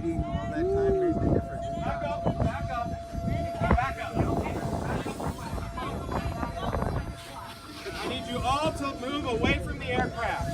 waiting all that time made the difference. Back up. I need you all to move away from the aircraft.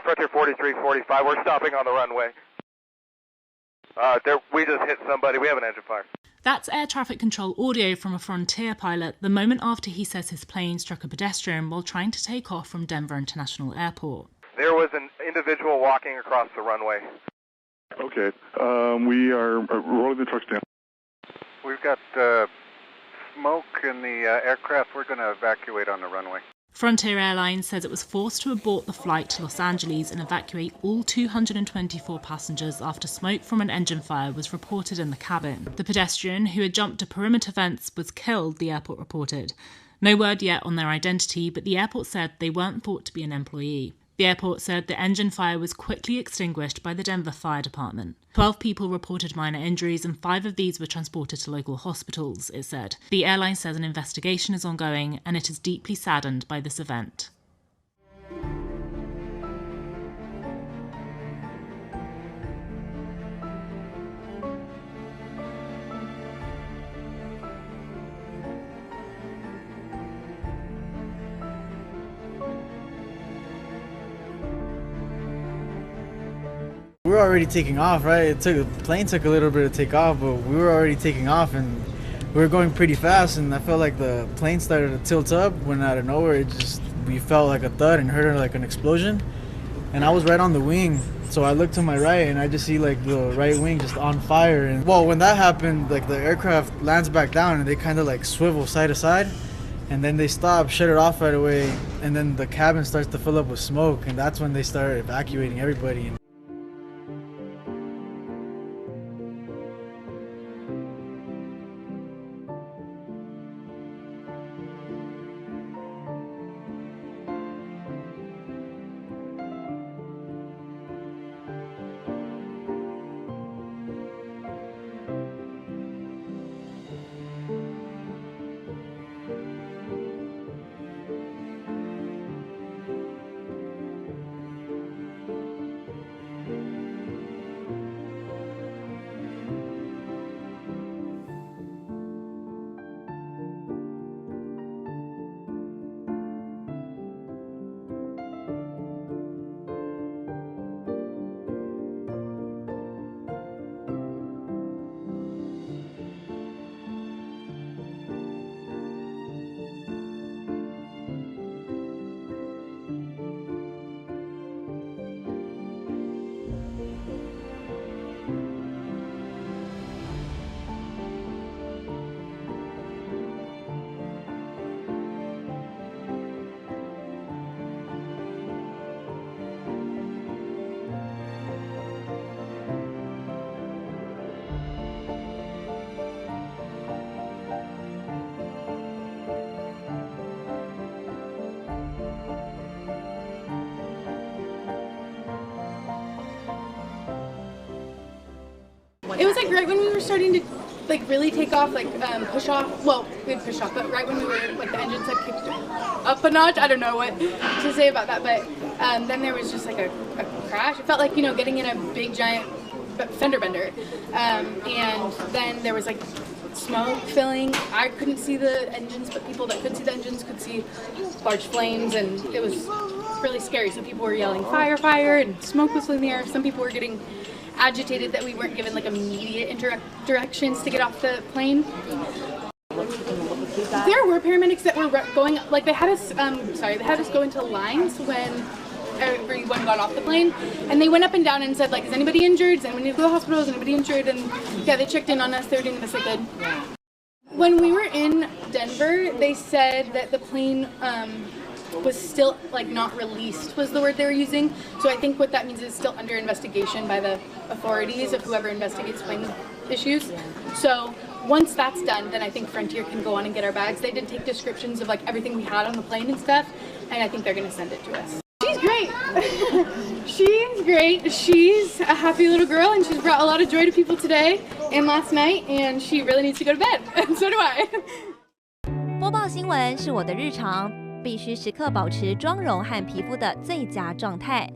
Frontier 4345, we're stopping on the runway. We just hit somebody. We have an engine fire. That's air traffic control audio from a Frontier pilot the moment after he says his plane struck a pedestrian while trying to take off from Denver International Airport. There was an individual walking across the runway. Okay. We are rolling the trucks down. We've got smoke in the aircraft. We're going to evacuate on the runway. Frontier Airlines says it was forced to abort the flight to Los Angeles and evacuate all 224 passengers after smoke from an engine fire was reported in the cabin. The pedestrian, who had jumped a perimeter fence, was killed, the airport reported. No word yet on their identity, but the airport said they weren't thought to be an employee. The airport said the engine fire was quickly extinguished by the Denver Fire Department. 12 people reported minor injuries and 5 of these were transported to local hospitals, it said. The airline says an investigation is ongoing and it is deeply saddened by this event. We were already taking off, right? The plane took a little bit to take off, but we were already taking off and we were going pretty fast, and I felt like the plane started to tilt up when out of nowhere we felt like a thud and heard like an explosion. And I was right on the wing, so I looked to my right and I just see like the right wing just on fire. And well, when that happened, like the aircraft lands back down and they kind of like swivel side to side, and then they stop, shut it off right away, and then the cabin starts to fill up with smoke, and that's when they start evacuating everybody. It was like right when we were starting to like really take off, like push off. Well, we had pushed off, but right when we were like the engines had kicked up a notch. I don't know what to say about that, but then there was just like a crash. It felt like, you know, getting in a big giant fender bender, and then there was like smoke filling. I couldn't see the engines, but people that could see the engines could see large flames, and it was really scary. So people were yelling fire, fire, and smoke was in the air. Some people were getting agitated that we weren't given like immediate directions to get off the plane. There were paramedics that were going, like they had us go into lines when everyone got off the plane, and they went up and down and said like, is anybody injured? Does anybody need to go to the hospital? Is anybody injured? And yeah, they checked in on us. They were doing the best they could. When we were in Denver, they said that the plane was still like not released was the word they were using. So I think what that means is still under investigation by the authorities of whoever investigates plane issues. So once that's done, then I think Frontier can go on and get our bags. They did take descriptions of like everything we had on the plane and stuff, and I think they're gonna send it to us. She's great. She's great. She's a happy little girl, and she's brought a lot of joy to people today and last night, and she really needs to go to bed, and so do I. 播报新闻是我的日常，必须时刻保持妆容和皮肤的最佳状态。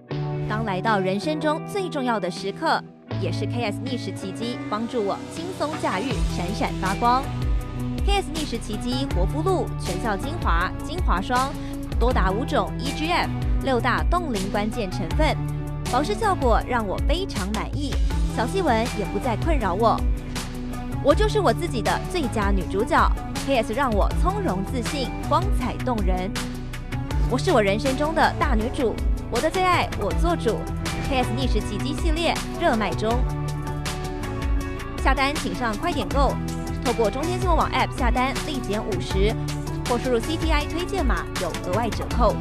当来到人生中最重要的时刻，也是 KS 逆时奇迹帮助我轻松驾驭，闪闪发光。KS 逆时奇迹活肤露全效精华、精华霜，多达5种 EGF 6大冻龄关键成分，保湿效果让我非常满意，小细纹也不再困扰我。我就是我自己的最佳女主角 ，KS 让我从容自信，光彩动人。我是我人生中的大女主，我的最爱我做主。KS 逆时奇迹系列热卖中，下单请上快点购，透过中天新闻网 App 下单立减50，或输入 CTI 推荐码有额外折扣。